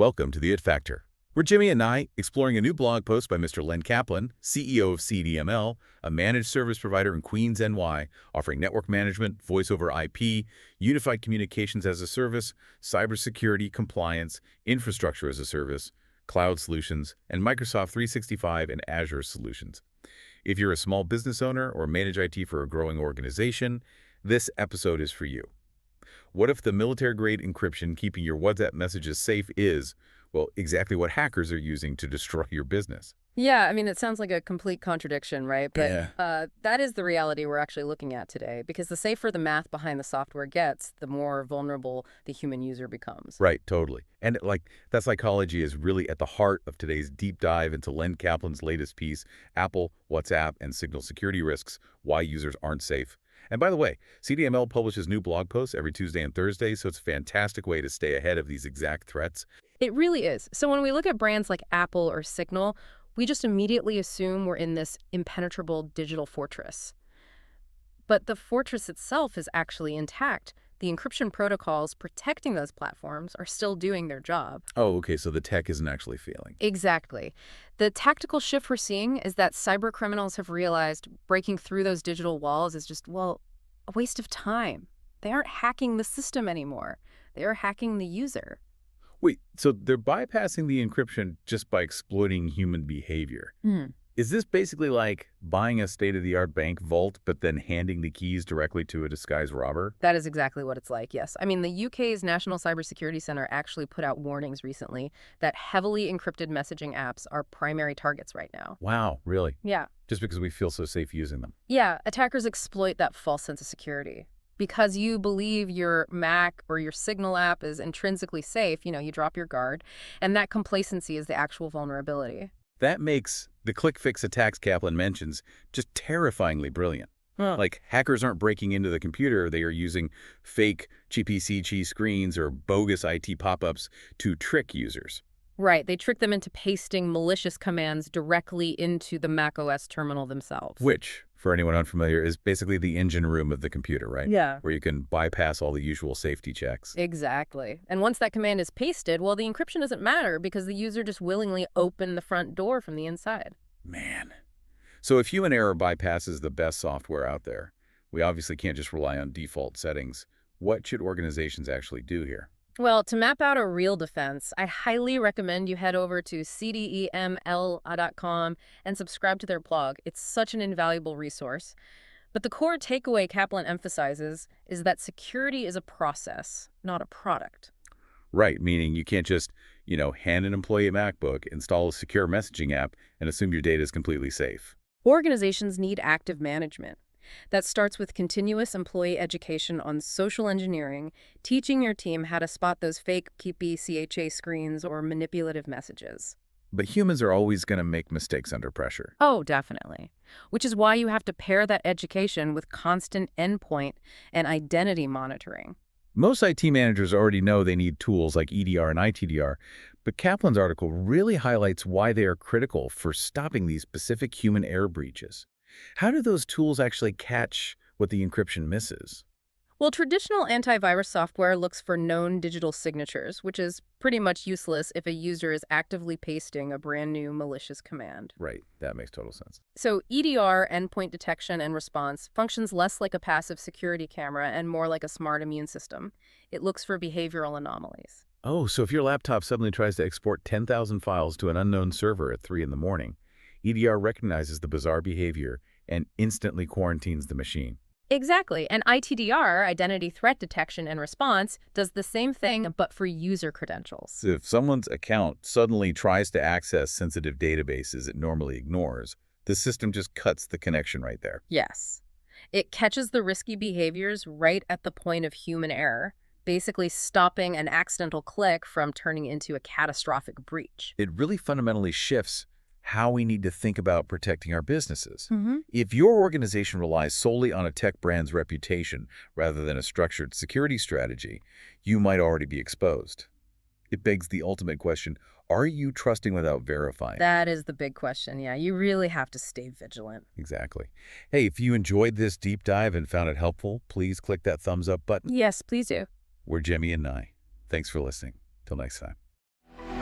Welcome to the It Factor. We're Jimmy and Nye, exploring a new blog post by Mr. Len Kaplan, CEO of CDML, a managed service provider in Queens, NY, offering network management, voice over IP, unified communications as a service, cybersecurity, compliance, infrastructure as a service, cloud solutions, and Microsoft 365 and Azure solutions. If you're a small business owner or manage IT for a growing organization, this episode is for you. What if the military-grade encryption keeping your WhatsApp messages safe is, well, exactly what hackers are using to destroy your business? Yeah, I mean, it sounds like a complete contradiction, right? But Yeah. that is the reality we're actually looking at today, because the safer the math behind the software gets, the more vulnerable the human user becomes. Right, totally. And that psychology is really at the heart of today's deep dive into Len Kaplan's latest piece, Apple, WhatsApp, and Signal Security Risks, Why Users Aren't Safe. And by the way, CDML publishes new blog posts every Tuesday and Thursday, so it's a fantastic way to stay ahead of these exact threats. It really is. So when we look at brands like Apple or Signal, we just immediately assume we're in this impenetrable digital fortress. But the fortress itself is actually intact. The encryption protocols protecting those platforms are still doing their job. Oh, okay, so the tech isn't actually failing. Exactly. The tactical shift we're seeing is that cybercriminals have realized breaking through those digital walls is just, well, a waste of time. They aren't hacking the system anymore. They are hacking the user. Wait, so they're bypassing the encryption just by exploiting human behavior. Is this basically like buying a state-of-the-art bank vault but then handing the keys directly to a disguised robber? That is exactly what it's like, yes. I mean, the UK's National Cybersecurity Centre actually put out warnings recently that heavily encrypted messaging apps are primary targets right now. Wow, really? Yeah. Just because we feel so safe using them. Yeah, attackers exploit that false sense of security. Because you believe your Mac or your Signal app is intrinsically safe, you drop your guard, and that complacency is the actual vulnerability. That makes the ClickFix attacks Kaplan mentions just terrifyingly brilliant. Huh. Like, hackers aren't breaking into the computer, they are using fake GPC screens or bogus IT pop-ups to trick users. Right, they trick them into pasting malicious commands directly into the macOS terminal themselves. Which, for anyone unfamiliar, is basically the engine room of the computer, right? Yeah. Where you can bypass all the usual safety checks. Exactly. And once that command is pasted, well, the encryption doesn't matter because the user just willingly opened the front door from the inside. Man. So if human error bypasses the best software out there, we obviously can't just rely on default settings. What should organizations actually do here? Well, to map out a real defense, I highly recommend you head over to CDEML.com and subscribe to their blog. It's such an invaluable resource. But the core takeaway Kaplan emphasizes is that security is a process, not a product. Right, meaning you can't just, hand an employee a MacBook, install a secure messaging app, and assume your data is completely safe. Organizations need active management. That starts with continuous employee education on social engineering, teaching your team how to spot those fake CHA screens or manipulative messages. But humans are always going to make mistakes under pressure. Oh, definitely. Which is why you have to pair that education with constant endpoint and identity monitoring. Most IT managers already know they need tools like EDR and ITDR, but Kaplan's article really highlights why they are critical for stopping these specific human error breaches. How do those tools actually catch what the encryption misses? Well, traditional antivirus software looks for known digital signatures, which is pretty much useless if a user is actively pasting a brand new malicious command. Right, that makes total sense. So EDR, endpoint detection and response, functions less like a passive security camera and more like a smart immune system. It looks for behavioral anomalies. Oh, so if your laptop suddenly tries to export 10,000 files to an unknown server at 3 in the morning, EDR recognizes the bizarre behavior and instantly quarantines the machine. Exactly. And ITDR, Identity Threat Detection and Response, does the same thing, but for user credentials. So if someone's account suddenly tries to access sensitive databases it normally ignores, the system just cuts the connection right there. Yes. It catches the risky behaviors right at the point of human error, basically stopping an accidental click from turning into a catastrophic breach. It really fundamentally shifts how we need to think about protecting our businesses. Mm-hmm. If your organization relies solely on a tech brand's reputation rather than a structured security strategy, you might already be exposed. It begs the ultimate question, are you trusting without verifying? That is the big question, yeah. You really have to stay vigilant. Exactly. Hey, if you enjoyed this deep dive and found it helpful, please click that thumbs up button. Yes, please do. We're Jimmy and Nye. Thanks for listening. Till next time.